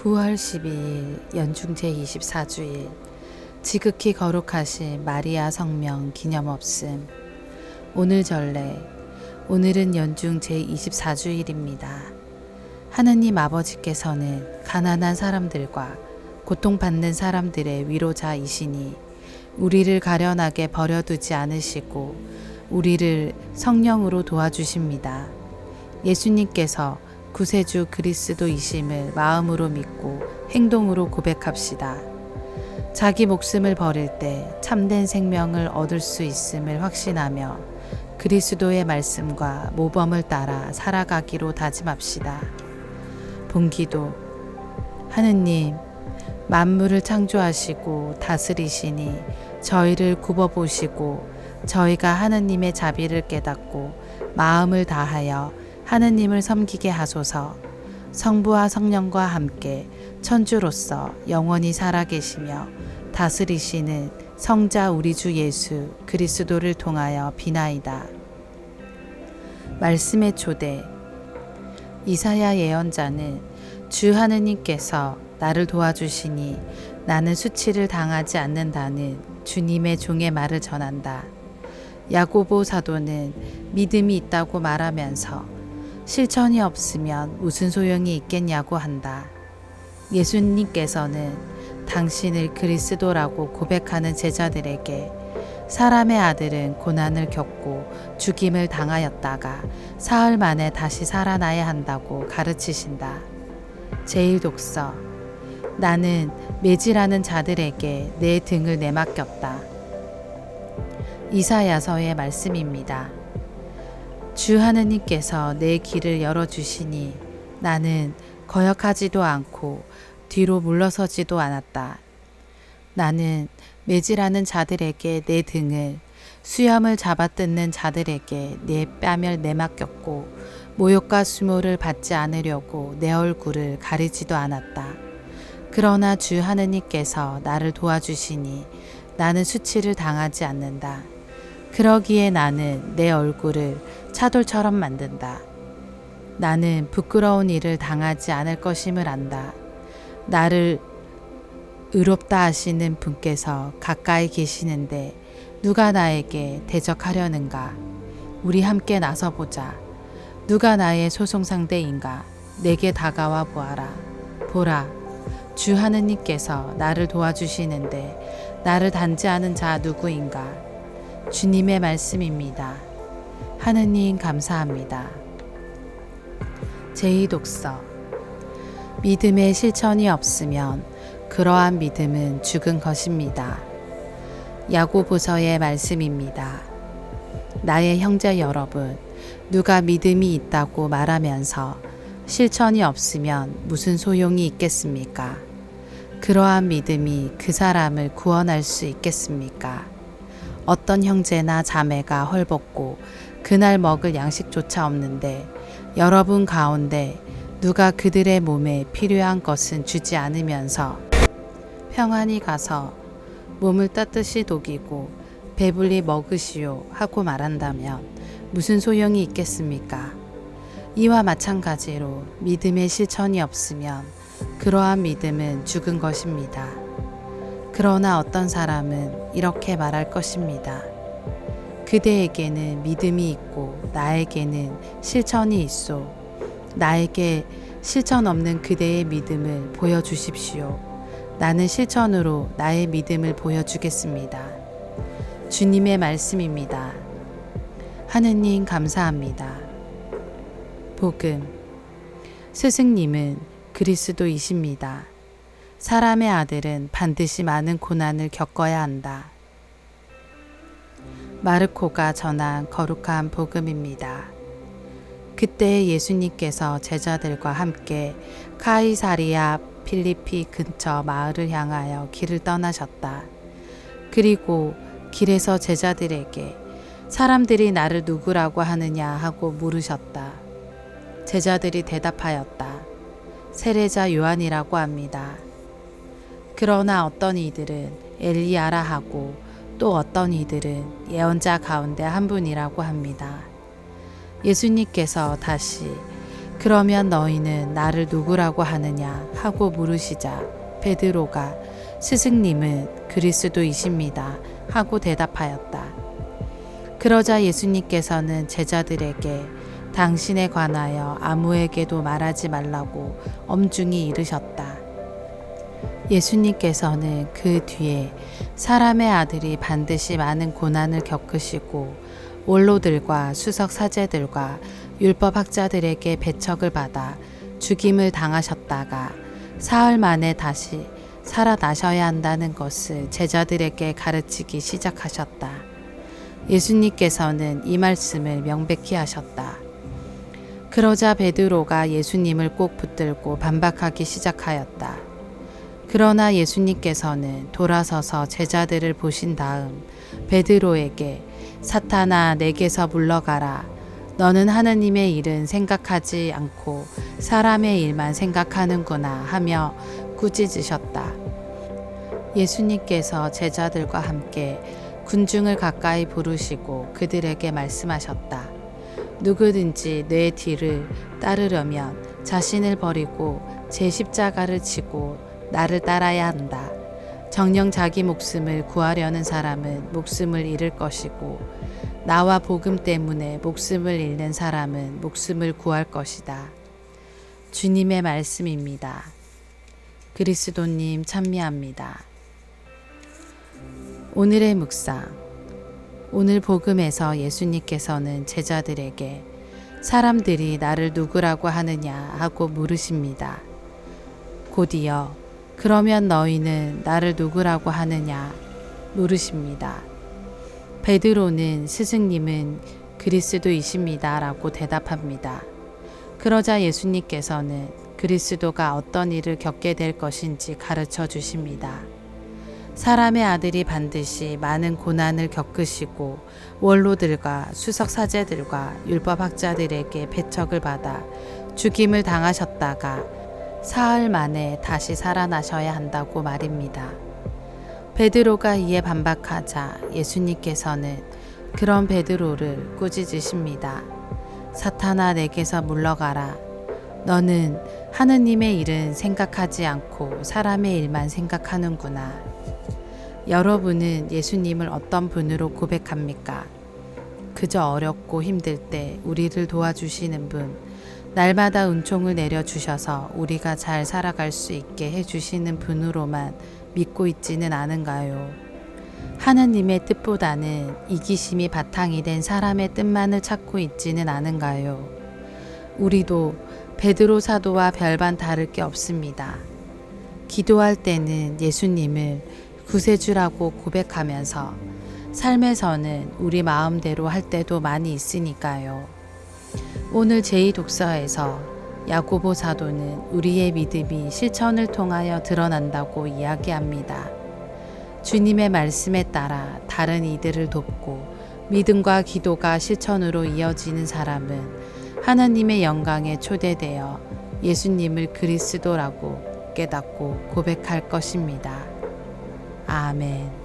9월 12일 연중 제24주일 지극히 거룩하신 마리아 성명 기념 없음. 오늘 전례. 오늘은 연중 제24주일입니다. 하느님 아버지께서는 가난한 사람들과 고통받는 사람들의 위로자이시니 우리를 가련하게 버려두지 않으시고 우리를 성령으로 도와주십니다. 예수님께서 구세주 그리스도이심을 마음으로 믿고 행동으로 고백합시다. 자기 목숨을 버릴 때 참된 생명을 얻을 수 있음을 확신하며 그리스도의 말씀과 모범을 따라 살아가기로 다짐합시다. 본기도. 하느님, 만물을 창조하시고 다스리시니 저희를 굽어보시고 저희가 하느님의 자비를 깨닫고 마음을 다하여 하느님을 섬기게 하소서. 성부와 성령과 함께 천주로서 영원히 살아계시며 다스리시는 성자 우리 주 예수 그리스도를 통하여 비나이다. 말씀의 초대. 이사야 예언자는 주 하느님께서 나를 도와주시니 나는 수치를 당하지 않는다는 주님의 종의 말을 전한다. 야고보 사도는 믿음이 있다고 말하면서 실천이 없으면 무슨 소용이 있겠냐고 한다. 예수님께서는 당신을 그리스도라고 고백하는 제자들에게 사람의 아들은 고난을 겪고 죽임을 당하였다가 사흘 만에 다시 살아나야 한다고 가르치신다. 제1독서. 나는 매질하는 자들에게 내 등을 내맡겼다. 이사야서의 말씀입니다. 주 하느님께서 내 길을 열어주시니 나는 거역하지도 않고 뒤로 물러서지도 않았다. 나는 매질하는 자들에게 내 등을, 수염을 잡아뜯는 자들에게 내 뺨을 내맡겼고 모욕과 수모를 받지 않으려고 내 얼굴을 가리지도 않았다. 그러나 주 하느님께서 나를 도와주시니 나는 수치를 당하지 않는다. 그러기에 나는 내 얼굴을 차돌처럼 만든다. 나는 부끄러운 일을 당하지 않을 것임을 안다. 나를 의롭다 하시는 분께서 가까이 계시는데 누가 나에게 대적하려는가? 우리 함께 나서보자. 누가 나의 소송 상대인가? 내게 다가와 보아라. 보라, 주 하느님께서 나를 도와주시는데 나를 단죄하는 자 누구인가? 주님의 말씀입니다. 하느님 감사합니다. 제2독서. 믿음의 실천이 없으면 그러한 믿음은 죽은 것입니다. 야고보서의 말씀입니다. 나의 형제 여러분, 누가 믿음이 있다고 말하면서 실천이 없으면 무슨 소용이 있겠습니까? 그러한 믿음이 그 사람을 구원할 수 있겠습니까? 어떤 형제나 자매가 헐벗고 그날 먹을 양식조차 없는데 여러분 가운데 누가 그들의 몸에 필요한 것은 주지 않으면서 평안히 가서 몸을 따뜻이 녹이고 배불리 먹으시오 하고 말한다면 무슨 소용이 있겠습니까? 이와 마찬가지로 믿음의 실천이 없으면 그러한 믿음은 죽은 것입니다. 그러나 어떤 사람은 이렇게 말할 것입니다. 그대에게는 믿음이 있고 나에게는 실천이 있소. 나에게 실천 없는 그대의 믿음을 보여주십시오. 나는 실천으로 나의 믿음을 보여주겠습니다. 주님의 말씀입니다. 하느님 감사합니다. 복음. 스승님은 그리스도이십니다. 사람의 아들은 반드시 많은 고난을 겪어야 한다. 마르코가 전한 거룩한 복음입니다. 그때 예수님께서 제자들과 함께 카이사리아 필리피 근처 마을을 향하여 길을 떠나셨다. 그리고 길에서 제자들에게 사람들이 나를 누구라고 하느냐 하고 물으셨다. 제자들이 대답하였다. 세례자 요한이라고 합니다. 그러나 어떤 이들은 엘리야라 하고 또 어떤 이들은 예언자 가운데 한 분이라고 합니다. 예수님께서 다시 그러면 너희는 나를 누구라고 하느냐 하고 물으시자 베드로가 스승님은 그리스도이십니다 하고 대답하였다. 그러자 예수님께서는 제자들에게 당신에 관하여 아무에게도 말하지 말라고 엄중히 이르셨다. 예수님께서는 그 뒤에 사람의 아들이 반드시 많은 고난을 겪으시고 원로들과 수석 사제들과 율법학자들에게 배척을 받아 죽임을 당하셨다가 사흘 만에 다시 살아나셔야 한다는 것을 제자들에게 가르치기 시작하셨다. 예수님께서는 이 말씀을 명백히 하셨다. 그러자 베드로가 예수님을 꼭 붙들고 반박하기 시작하였다. 그러나 예수님께서는 돌아서서 제자들을 보신 다음 베드로에게 사탄아 내게서 물러가라. 너는 하느님의 일은 생각하지 않고 사람의 일만 생각하는구나 하며 꾸짖으셨다. 예수님께서 제자들과 함께 군중을 가까이 부르시고 그들에게 말씀하셨다. 누구든지 내 뒤를 따르려면 자신을 버리고 제 십자가를 지고 나를 따라야 한다. 정녕 자기 목숨을 구하려는 사람은 목숨을 잃을 것이고 나와 복음 때문에 목숨을 잃는 사람은 목숨을 구할 것이다. 주님의 말씀입니다. 그리스도님 찬미합니다. 오늘의 묵상. 오늘 복음에서 예수님께서는 제자들에게 사람들이 나를 누구라고 하느냐 하고 물으십니다. 곧이어 그러면 너희는 나를 누구라고 하느냐 물으십니다. 베드로는 스승님은 그리스도이십니다 라고 대답합니다. 그러자 예수님께서는 그리스도가 어떤 일을 겪게 될 것인지 가르쳐 주십니다. 사람의 아들이 반드시 많은 고난을 겪으시고 원로들과 수석 사제들과 율법학자들에게 배척을 받아 죽임을 당하셨다가 사흘 만에 다시 살아나셔야 한다고 말입니다. 베드로가 이에 반박하자 예수님께서는 그런 베드로를 꾸짖으십니다. 사탄아 내게서 물러가라. 너는 하느님의 일은 생각하지 않고 사람의 일만 생각하는구나. 여러분은 예수님을 어떤 분으로 고백합니까? 그저 어렵고 힘들 때 우리를 도와주시는 분, 날마다 은총을 내려주셔서 우리가 잘 살아갈 수 있게 해주시는 분으로만 믿고 있지는 않은가요? 하느님의 뜻보다는 이기심이 바탕이 된 사람의 뜻만을 찾고 있지는 않은가요? 우리도 베드로 사도와 별반 다를 게 없습니다. 기도할 때는 예수님을 구세주라고 고백하면서 삶에서는 우리 마음대로 할 때도 많이 있으니까요. 오늘 제2독서에서 야고보 사도는 우리의 믿음이 실천을 통하여 드러난다고 이야기합니다. 주님의 말씀에 따라 다른 이들을 돕고 믿음과 기도가 실천으로 이어지는 사람은 하나님의 영광에 초대되어 예수님을 그리스도라고 깨닫고 고백할 것입니다. 아멘.